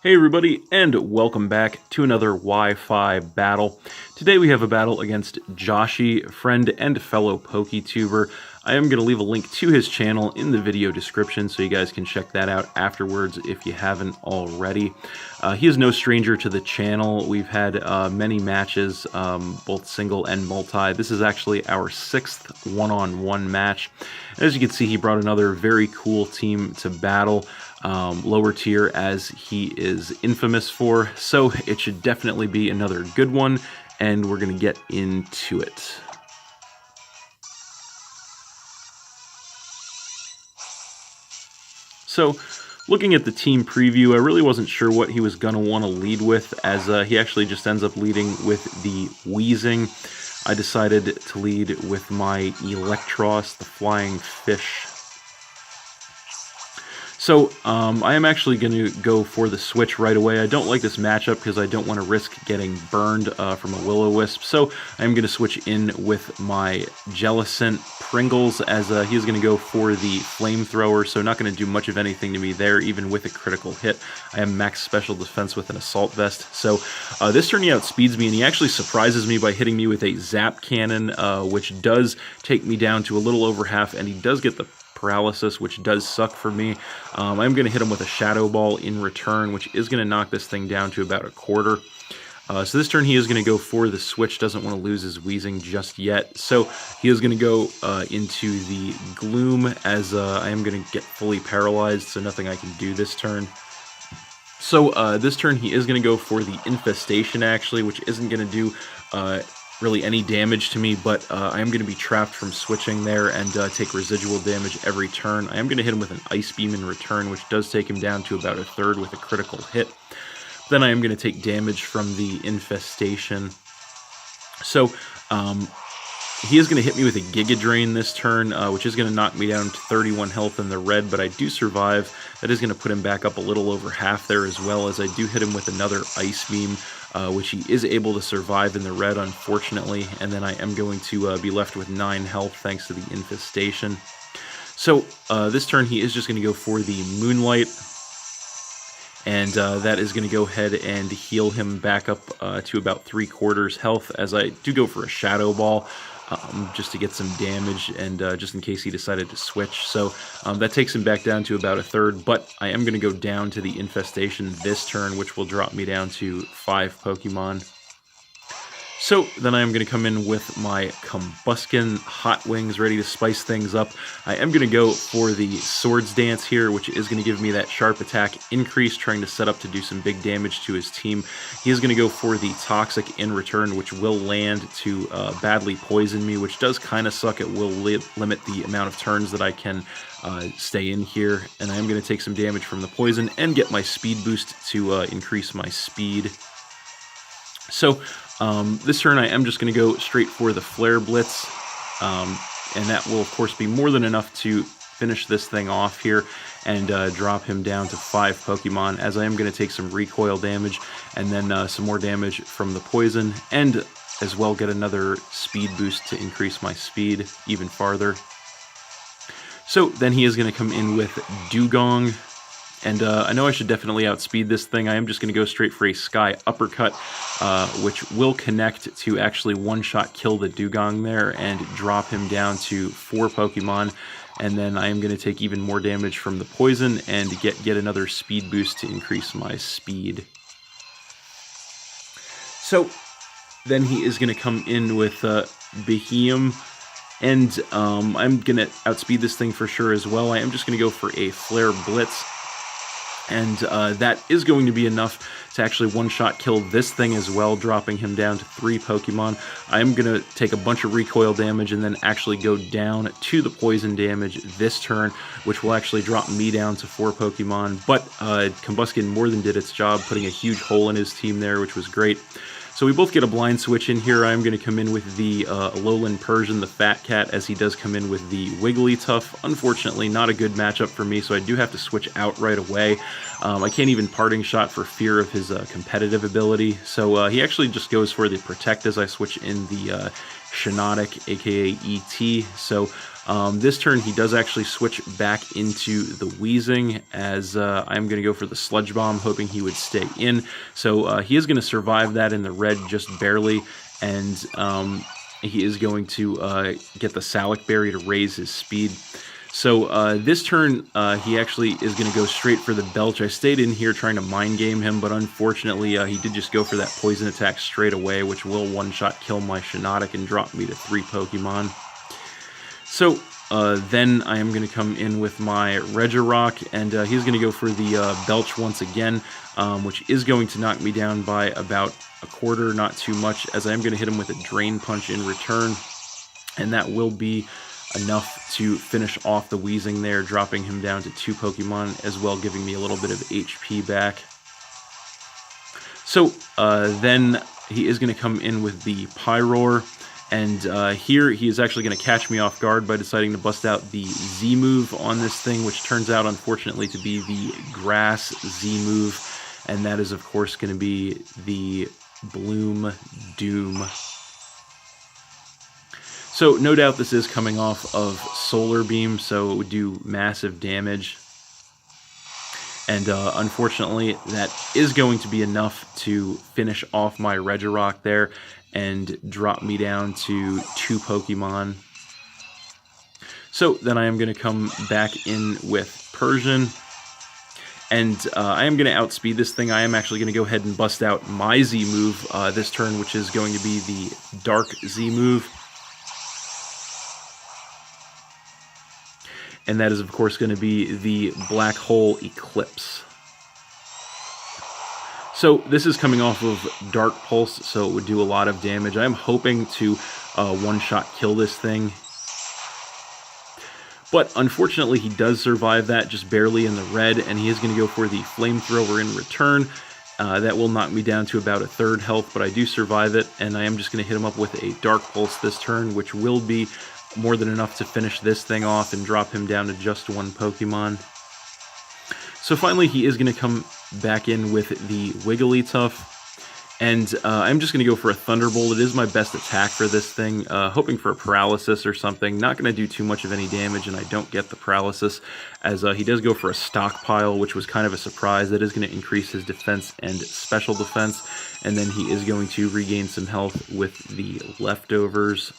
Hey everybody, and welcome back to another Wi-Fi battle. Today we have a battle against Joshie, friend and fellow PokeTuber. I am going to leave a link to his channel in the video description so you guys can check that out afterwards if you haven't already. He is no stranger to the channel. We've had many matches, both single and multi. This is actually our 6th one-on-one match. As you can see, he brought another very cool team to battle. Lower tier as he is infamous for, so it should definitely be another good one, and we're going to get into it. So, looking at the team preview, I really wasn't sure what he was going to want to lead with, as he actually just ends up leading with the Wheezing. I decided to lead with my Electros, the Flying Fish. So, I am actually going to go for the switch right away. I don't like this matchup because I don't want to risk getting burned from a Will-O-Wisp. So, I'm going to switch in with my Jellicent Pringles as he's going to go for the Flamethrower. So, not going to do much of anything to me there, even with a critical hit. I have max special defense with an Assault Vest. So, this turn he outspeeds me, and he actually surprises me by hitting me with a Zap Cannon, which does take me down to a little over half, and he does get the paralysis, which does suck for me. I'm going to hit him with a Shadow Ball in return, which is going to knock this thing down to about a quarter. So this turn he is going to go for the switch, doesn't want to lose his Wheezing just yet. So he is going to go into the Gloom as I am going to get fully paralyzed, so nothing I can do this turn. So this turn he is going to go for the Infestation actually, which isn't going to do really any damage to me, but I am going to be trapped from switching there and take residual damage every turn. I am going to hit him with an Ice Beam in return, which does take him down to about a third with a critical hit. Then I am going to take damage from the Infestation. So he is going to hit me with a Giga Drain this turn, which is going to knock me down to 31 health in the red, but I do survive. That is going to put him back up a little over half there, as well as I do hit him with another Ice Beam, which he is able to survive in the red, unfortunately, and then I am going to be left with 9 health thanks to the Infestation. So this turn he is just going to go for the Moonlight, and that is going to go ahead and heal him back up to about 3/4 health, as I do go for a Shadow Ball, just to get some damage and just in case he decided to switch. So that takes him back down to about a third, but I am going to go down to the Infestation this turn, which will drop me down to 5 Pokemon. So then I am going to come in with my Combuskin Hot Wings, ready to spice things up. I am going to go for the Swords Dance here, which is going to give me that sharp attack increase, trying to set up to do some big damage to his team. He is going to go for the Toxic in return, which will land to badly poison me, which does kind of suck. It will limit the amount of turns that I can stay in here, and I am going to take some damage from the poison and get my speed boost to increase my speed. So this turn I am just going to go straight for the Flare Blitz, and that will of course be more than enough to finish this thing off here and drop him down to 5 Pokemon, as I am going to take some recoil damage and then some more damage from the poison, and as well get another speed boost to increase my speed even farther. So then he is going to come in with Dugong. And I know I should definitely outspeed this thing. I am just going to go straight for a Sky Uppercut, which will connect to actually one-shot kill the Dugong there and drop him down to 4 Pokemon. And then I am going to take even more damage from the poison and get yet another speed boost to increase my speed. So then he is going to come in with Behemoth. And I'm going to outspeed this thing for sure as well. I am just going to go for a Flare Blitz. And that is going to be enough to actually one-shot kill this thing as well, dropping him down to 3 Pokemon. I am going to take a bunch of recoil damage and then actually go down to the poison damage this turn, which will actually drop me down to 4 Pokemon. But Combuskin more than did its job, putting a huge hole in his team there, which was great. So we both get a blind switch in here. I'm going to come in with the Alolan Persian, the Fat Cat, as he does come in with the Wigglytuff. Unfortunately, not a good matchup for me, so I do have to switch out right away. I can't even Parting Shot for fear of his competitive ability, so he actually just goes for the Protect as I switch in the Shiinotic, aka ET. So This turn, he does actually switch back into the Wheezing, as I'm going to go for the Sludge Bomb, hoping he would stay in. So he is going to survive that in the red just barely, and he is going to get the Salic Berry to raise his speed. So this turn, he actually is going to go straight for the Belch. I stayed in here trying to mind game him, but unfortunately he did just go for that poison attack straight away, which will one-shot kill my Shiinotic and drop me to 3 Pokemon. So then I am going to come in with my Regirock, and he's going to go for the Belch once again, which is going to knock me down by about a quarter, not too much, as I am going to hit him with a Drain Punch in return, and that will be enough to finish off the Wheezing there, dropping him down to 2 Pokemon, as well giving me a little bit of HP back. So then he is going to come in with the Pyroar, and here he is actually going to catch me off guard by deciding to bust out the Z move on this thing, which turns out unfortunately to be the Grass Z move, and that is of course going to be the Bloom Doom. So no doubt this is coming off of Solar Beam, so it would do massive damage. And unfortunately, that is going to be enough to finish off my Regirock there and drop me down to 2 Pokemon. So then I am going to come back in with Persian. And I am going to outspeed this thing. I am actually going to go ahead and bust out my Z move this turn, which is going to be the Dark Z move. And that is, of course, going to be the Black Hole Eclipse. So this is coming off of Dark Pulse, so it would do a lot of damage. I'm hoping to one-shot kill this thing. But unfortunately, he does survive that just barely in the red, and he is going to go for the Flamethrower in return. That will knock me down to about 1/3 health, but I do survive it, and I am just going to hit him up with a Dark Pulse this turn, which will be more than enough to finish this thing off and drop him down to just 1 Pokemon. So finally, he is going to come back in with the Wigglytuff, and I'm just going to go for a Thunderbolt. It is my best attack for this thing, hoping for a Paralysis or something. Not going to do too much of any damage, and I don't get the Paralysis, as he does go for a Stockpile, which was kind of a surprise. That is going to increase his defense and special defense, and then he is going to regain some health with the Leftovers.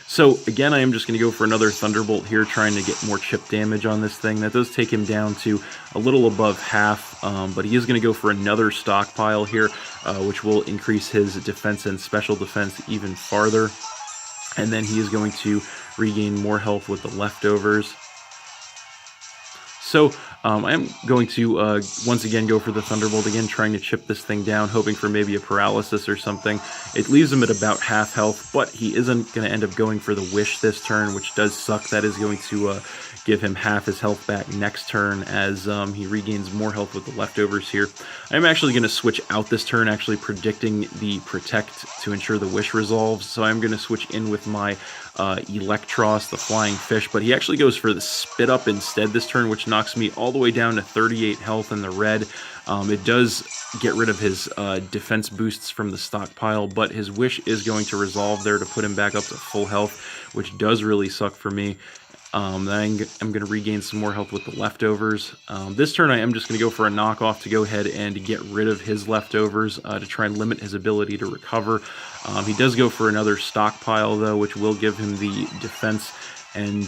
So again, I am just going to go for another Thunderbolt here, trying to get more chip damage on this thing. That does take him down to a little above half, but he is going to go for another Stockpile here, which will increase his defense and special defense even farther. And then he is going to regain more health with the Leftovers. So I am going to once again go for the Thunderbolt again, trying to chip this thing down, hoping for maybe a Paralysis or something. It leaves him at about half health, but he isn't going to end up going for the Wish this turn, which does suck. That is going to give him half his health back next turn, as he regains more health with the Leftovers here. I'm actually going to switch out this turn, actually predicting the Protect to ensure the Wish resolves. So I'm going to switch in with my Electros, the Flying Fish, but he actually goes for the Spit Up instead this turn, which knocks me all the way down to 38 health in the red. It does get rid of his defense boosts from the Stockpile, but his Wish is going to resolve there to put him back up to full health, which does really suck for me. Then I'm going to regain some more health with the Leftovers. This turn I am just going to go for a knockoff to go ahead and get rid of his Leftovers to try and limit his ability to recover. He does go for another Stockpile though, which will give him the defense and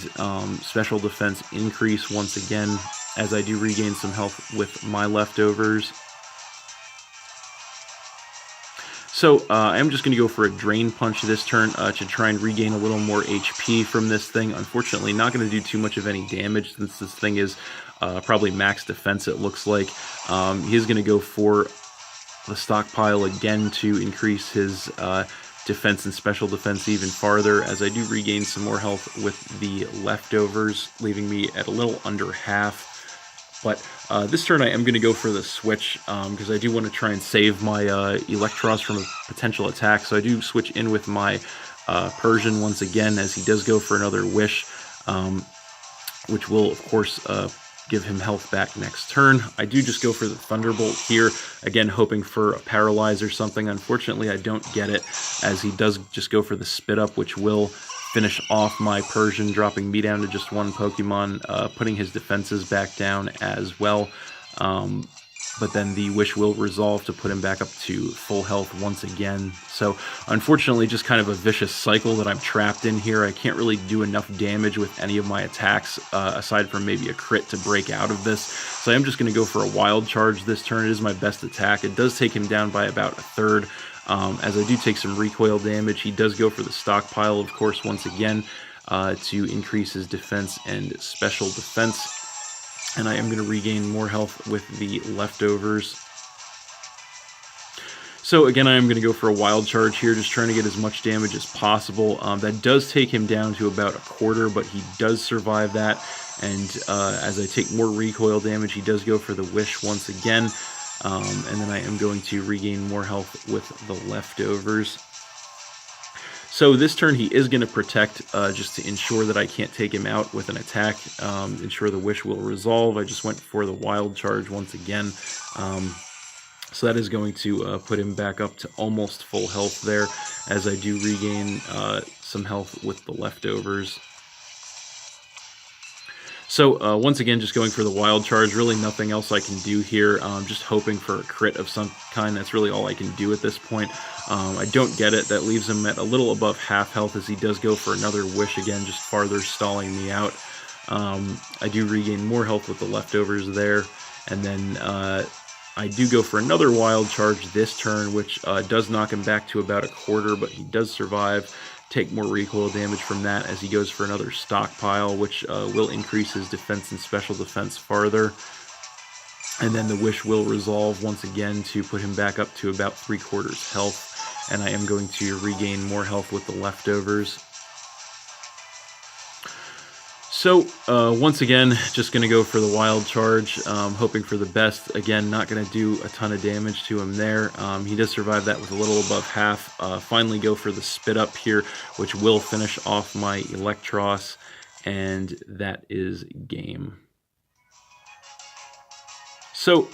special defense increase once again, as I do regain some health with my Leftovers. So I'm just going to go for a Drain Punch this turn to try and regain a little more HP from this thing. Unfortunately, not going to do too much of any damage, since this thing is probably max defense, it looks like. He's going to go for the Stockpile again to increase his defense and special defense even farther, as I do regain some more health with the Leftovers, leaving me at a little under half. But this turn I am going to go for the switch, because I do want to try and save my Electros from a potential attack. So I do switch in with my Persian once again, as he does go for another Wish, which will, of course, give him health back next turn. I do just go for the Thunderbolt here, again hoping for a Paralyze or something. Unfortunately, I don't get it, as he does just go for the Spit Up, which will finish off my Persian, dropping me down to just one Pokemon, putting his defenses back down as well. But then the Wish will resolve to put him back up to full health once again. So unfortunately, just kind of a vicious cycle that I'm trapped in here. I can't really do enough damage with any of my attacks, aside from maybe a crit to break out of this. So I'm just going to go for a Wild Charge this turn. It is my best attack. It does take him down by about a third, as I do take some recoil damage. He does go for the Stockpile, of course, once again, to increase his defense and special defense. And I am going to regain more health with the Leftovers. So again, I am going to go for a Wild Charge here, just trying to get as much damage as possible. That does take him down to about a quarter, but he does survive that. And as I take more recoil damage, he does go for the Wish once again. And then I am going to regain more health with the Leftovers. So this turn he is going to Protect, just to ensure that I can't take him out with an attack, ensure the Wish will resolve. I just went for the Wild Charge once again. So that is going to put him back up to almost full health there, as I do regain some health with the Leftovers. So once again, just going for the Wild Charge. Really nothing else I can do here. Just hoping for a crit of some kind. That's really all I can do at this point. I don't get it. That leaves him at a little above half health, as he does go for another Wish again, just farther stalling me out. I do regain more health with the Leftovers there. And then I do go for another Wild Charge this turn, which does knock him back to about a quarter, but he does survive. Take more recoil damage from that as he goes for another Stockpile, which will increase his defense and special defense farther. And then the Wish will resolve once again to put him back up to about 3/4 health. And I am going to regain more health with the Leftovers. So once again, just going to go for the Wild Charge, hoping for the best. Again, not going to do a ton of damage to him there. He does survive that with a little above half. Finally go for the Spit Up here, which will finish off my Electros, and that is game. So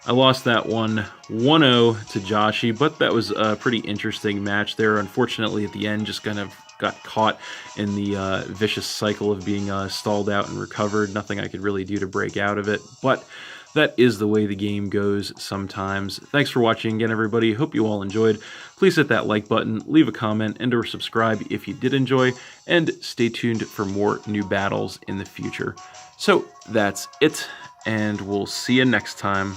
I lost that one 1-0 to Joshie, but that was a pretty interesting match there. Unfortunately, at the end, just kind of got caught in the vicious cycle of being stalled out and recovered. Nothing I could really do to break out of it, but that is the way the game goes sometimes. Thanks for watching again, everybody. Hope you all enjoyed. Please hit that like button, leave a comment, and or subscribe if you did enjoy, and stay tuned for more new battles in the future. So that's it, and we'll see you next time.